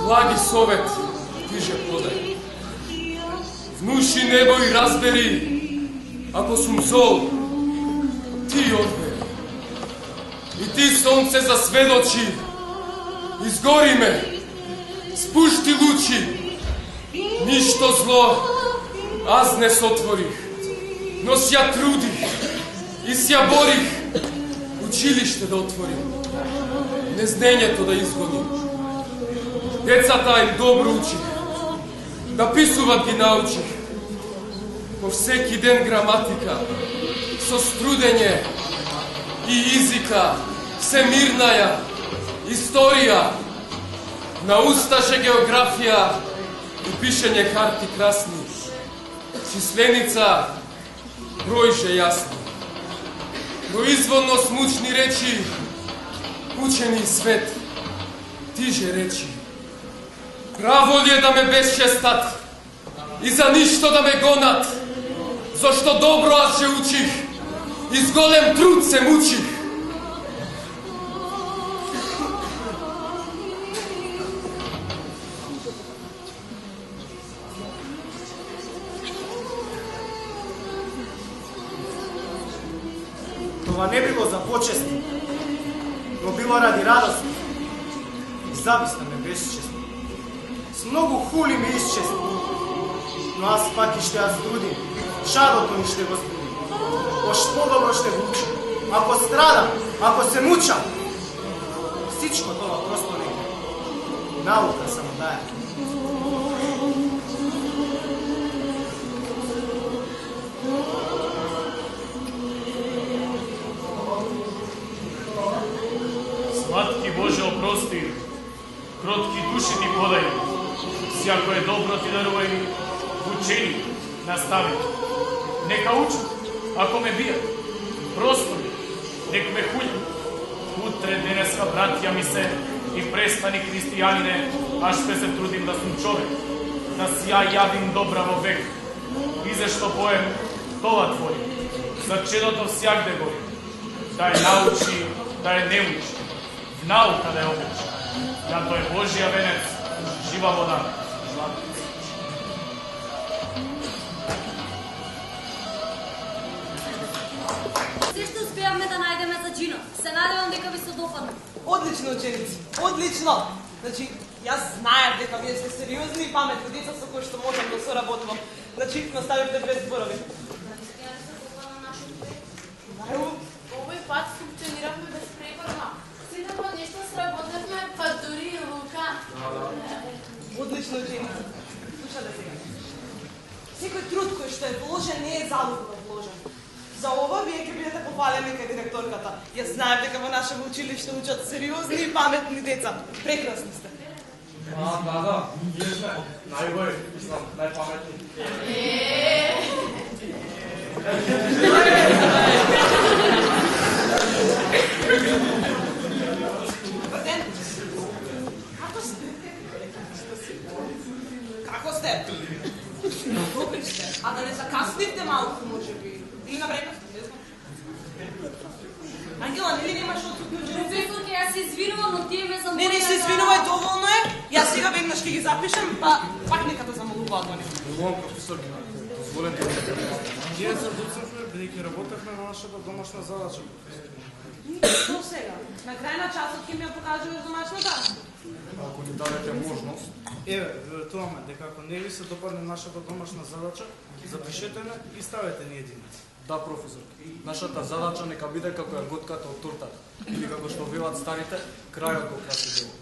Благи совет ти же подай. Внуши небо и разбери, ако сум зол, ти одбери. И ти, сонце, засведочи, изгори ме, спушти лучи, ништо зло аз не сотворих, но сја трудих и сја борих училиште да отворим, незнењето да изгоним. Децата им добро учих, да писуват ги научих, по всеки ден граматика, со струдење и изика, всемирнаја, историја, наусташе географија и пишење карти красни, численица, бројше јасни, производно смучни речи, учени свет, тиже речи. Право ли е да ме безчестат и за ништо да ме гонат, зашто добро аз се учих и с голем труд се мучих. Това не било за почести, но било ради радост. Зависна ме безчестни. С многу хули ме изчестни. Но аз пак и ще аз трудим. Шадото ми ще го збудим. Ош по-добро ще го учим. Ако страдам, ако се мучам, всичко това просто не е. Наука само дае. Сладки Боже, опрости, кротки души ти подай, сяко е добро ти дарувај, учени, настави. Нека учат, ако ме бият, просто ми, нек ме хуљат. Утре денеска, братја ми се, и престани христијанине, а ще се трудим да сум човек, да си ја јавим добра во век. И зашто поем, тоа твори, за чедото всякде гори, да е научи, да е не учи. Наука да ја обучи. Јато е Божија венец, жива вода, злато. Се што успеавме да најдеме за Джино. Се надевам дека ви се допадне. Одлично, ученици, одлично. Значи, јас знаев дека вие сте сериозни и паметни деца со кои што можам да соработувам. Значи, наставивте без зборови. Овој пат функциониравме безпрепорно. Сидемо нешто сработевме, па дури и Лука. Одлично, ученици. Слушате сега. Секој труд кој што е вложен не е залудно вложен. За ова вие ќе бидете похвалени кај директорката. Јас знаев дека во нашето училиште учат сериозни и паметни деца. Прекрасни сте. Да, ние сме најбој, мислам, најпаметни. Како сте? Добри сте. А да не закаснивте малку, може би. Или на време сте, не знам. Ангела, нели немаш отсутни ученици? Професорке, јас се извинувам, но тие ме замолија. Не се извинувај, доволно е. Јас сега веднаш ќе ги запишам, па пак нека да замолуваат они. Доволно, професорке, дозволете да се. Ние задуцавме, бидејќи работевме на нашата домашна задача. Што сега? На крај на часот ќе ми ја покажуваш домашната? Ако ни дадете можност. Еве, веруваме дека ако не ви се допадне нашата домашна задача, запишете ме и ставете ни единици. Да, професор. Нашата задача нека биде како ја готката од тортата. Или како што велат старите, крајот го краси делот.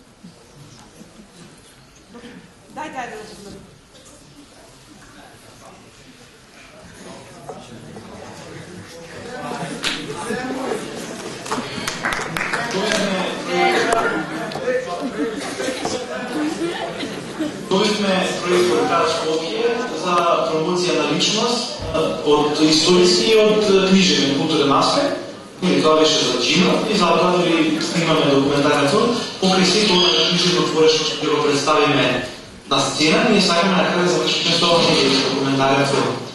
Дај да го познави. Добивме проект Кара Скопје за промоција на личност од историски и од книжевен културен аспект. Тоа беше за Джино и затоа дори снимаме документарен филм. Покрај сето ова книжевно творештво што ќе го представиме на сцена, ние сакаме на крај да завршиме со документарен филм.